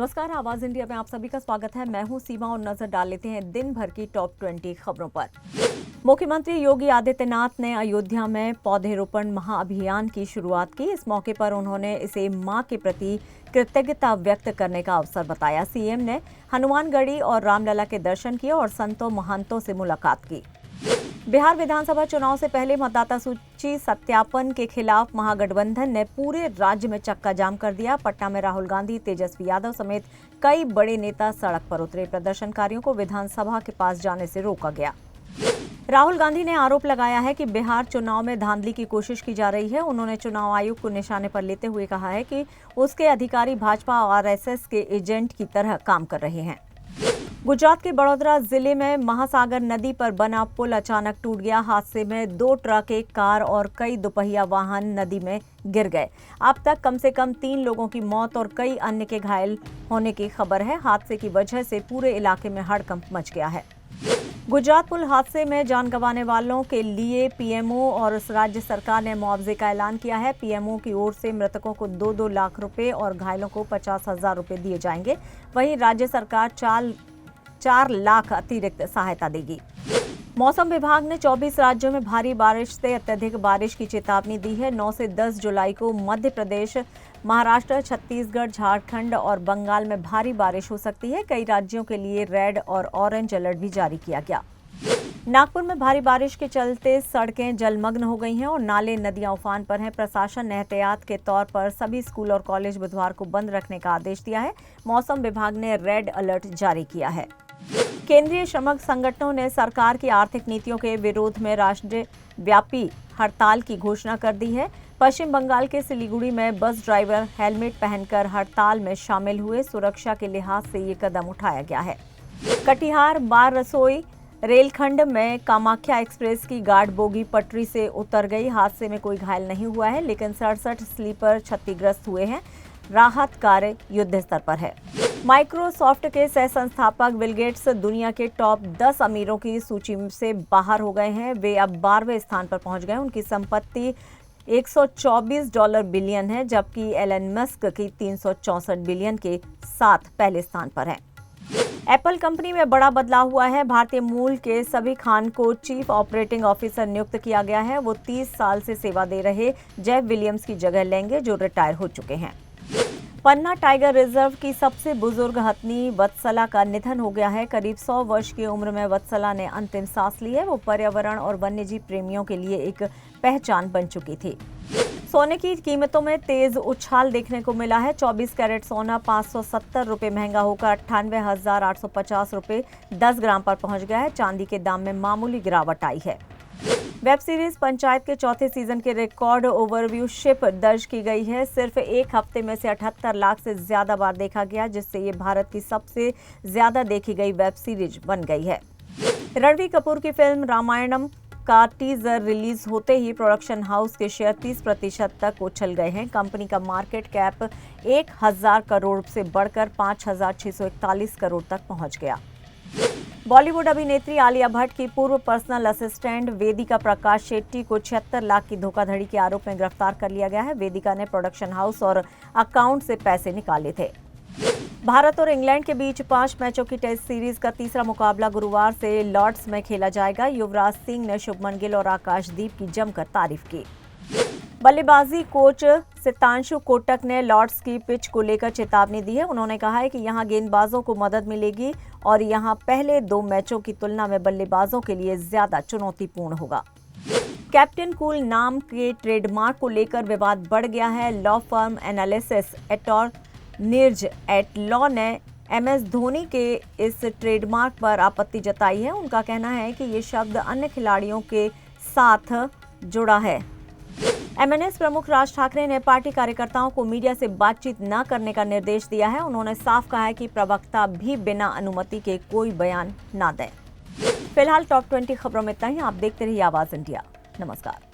नमस्कार, आवाज इंडिया में आप सभी का स्वागत है। मैं हूं सीमा और नजर डाल लेते हैं दिन भर की टॉप 20 खबरों पर। मुख्यमंत्री योगी आदित्यनाथ ने अयोध्या में पौधरोपण महाअभियान की शुरुआत की। इस मौके पर उन्होंने इसे मां के प्रति कृतज्ञता व्यक्त करने का अवसर बताया। सीएम ने हनुमानगढ़ी और रामलला के दर्शन किए और संतों महंतों से मुलाकात की। बिहार विधानसभा चुनाव से पहले मतदाता सूची सत्यापन के खिलाफ महागठबंधन ने पूरे राज्य में चक्का जाम कर दिया। पटना में राहुल गांधी, तेजस्वी यादव समेत कई बड़े नेता सड़क पर उतरे। प्रदर्शनकारियों को विधानसभा के पास जाने से रोका गया। राहुल गांधी ने आरोप लगाया है कि बिहार चुनाव में धांधली की कोशिश की जा रही है। उन्होंने चुनाव आयोग को निशाने पर लेते हुए कहा है कि उसके अधिकारी भाजपा और आरएसएस के एजेंट की तरह काम कर रहे हैं। गुजरात के बड़ौदा जिले में महासागर नदी पर बना पुल अचानक टूट गया। हादसे में 2 ट्रक, 1 कार और कई दोपहिया वाहन नदी में गिर गए। अब तक कम से कम 3 लोगों की मौत और कई अन्य के घायल होने की खबर है। हादसे की वजह से पूरे इलाके में हड़कंप मच गया है। गुजरात पुल हादसे में जान गंवाने वालों के लिए पीएमओ और राज्य सरकार ने मुआवजे का ऐलान किया है। पीएमओ की ओर से मृतकों को 2-2 लाख रुपए और घायलों को 50,000 रुपए दिए जाएंगे। वहीं राज्य सरकार 4 लाख अतिरिक्त सहायता देगी। मौसम विभाग ने 24 राज्यों में भारी बारिश से अत्यधिक बारिश की चेतावनी दी है। 9 से 10 जुलाई को मध्य प्रदेश, महाराष्ट्र, छत्तीसगढ़, झारखंड और बंगाल में भारी बारिश हो सकती है। कई राज्यों के लिए रेड और ऑरेंज अलर्ट भी जारी किया गया। नागपुर में भारी बारिश के चलते सड़कें जलमग्न हो गई हैं और नाले नदियां उफान पर हैं। प्रशासन ने एहतियात के तौर पर सभी स्कूल और कॉलेज बुधवार को बंद रखने का आदेश दिया है। मौसम विभाग ने रेड अलर्ट जारी किया है। केंद्रीय श्रमिक संगठनों ने सरकार की आर्थिक नीतियों के विरोध में राष्ट्रव्यापी हड़ताल की घोषणा कर दी है। पश्चिम बंगाल के सिलीगुड़ी में बस ड्राइवर हेलमेट पहनकर हड़ताल में शामिल हुए। सुरक्षा के लिहाज से ये कदम उठाया गया है। कटिहार बार रसोई रेलखंड में कामाख्या एक्सप्रेस की गार्ड बोगी पटरी से उतर गई। हादसे में कोई घायल नहीं हुआ है, लेकिन 67 स्लीपर क्षतिग्रस्त हुए हैं। राहत कार्य युद्ध स्तर पर है। माइक्रोसॉफ्ट के सह संस्थापक बिल गेट्स दुनिया के टॉप 10 अमीरों की सूची से बाहर हो गए हैं। वे अब 12वें स्थान पर पहुंच गए। उनकी संपत्ति $124 बिलियन है, जबकि एलन मस्क की 364 बिलियन के साथ पहले स्थान पर है। एप्पल कंपनी में बड़ा बदलाव हुआ है। भारतीय मूल के सभी खान को चीफ ऑपरेटिंग ऑफिसर नियुक्त किया गया है। वो 30 साल से सेवा दे रहे जेफ विलियम्स की जगह लेंगे, जो रिटायर हो चुके हैं। पन्ना टाइगर रिजर्व की सबसे बुजुर्ग हथनी वत्सला का निधन हो गया है। करीब 100 वर्ष की उम्र में वत्सला ने अंतिम सांस ली है। वो पर्यावरण और वन्यजीव प्रेमियों के लिए एक पहचान बन चुकी थी। सोने की कीमतों में तेज उछाल देखने को मिला है। 24 कैरेट सोना 570 रुपए महंगा होकर 98,850 रुपए 10 ग्राम पर पहुंच गया है। चांदी के दाम में मामूली गिरावट आई है। वेब सीरीज पंचायत के चौथे सीजन के रिकॉर्ड ओवरव्यूशिप दर्ज की गई है। सिर्फ एक हफ्ते में से 78 लाख से ज्यादा बार देखा गया, जिससे ये भारत की सबसे ज्यादा देखी गई वेब सीरीज बन गई है। रणबीर कपूर की फिल्म रामायणम का टीजर रिलीज होते ही प्रोडक्शन हाउस के शेयर 30% तक उछल गए हैं। कंपनी का मार्केट कैप 1,000 करोड़ से बढ़कर 5,641 करोड़ तक पहुंच गया। बॉलीवुड अभिनेत्री आलिया भट्ट की पूर्व पर्सनल असिस्टेंट वेदिका प्रकाश शेट्टी को 76 लाख की धोखाधड़ी के आरोप में गिरफ्तार कर लिया गया है। वेदिका ने प्रोडक्शन हाउस और अकाउंट से पैसे निकाले थे। भारत और इंग्लैंड के बीच 5 मैचों की टेस्ट सीरीज का तीसरा मुकाबला गुरुवार से लॉर्ड्स में खेला जाएगा। युवराज सिंह ने शुभमन गिल और आकाशदीप की जमकर तारीफ की। बल्लेबाजी कोच सितांशु कोटक ने लॉर्ड्स की पिच को लेकर चेतावनी दी है। उन्होंने कहा है कि यहां गेंदबाजों को मदद मिलेगी और यहां पहले 2 मैचों की तुलना में बल्लेबाजों के लिए ज्यादा चुनौतीपूर्ण होगा। कैप्टन कूल नाम के ट्रेडमार्क को लेकर विवाद बढ़ गया है। Law firm analysis attorneys at law ने MS धोनी के इस ट्रेडमार्क पर आपत्ति जताई है। उनका कहना है कि ये शब्द अन्य खिलाड़ियों के साथ जुड़ा है। MNS प्रमुख राज ठाकरे ने पार्टी कार्यकर्ताओं को मीडिया से बातचीत न करने का निर्देश दिया है। उन्होंने साफ कहा है कि प्रवक्ता भी बिना अनुमति के कोई बयान न दें। फिलहाल टॉप 20 खबरों में इतना ही। आप देखते रहिए आवाज इंडिया। नमस्कार।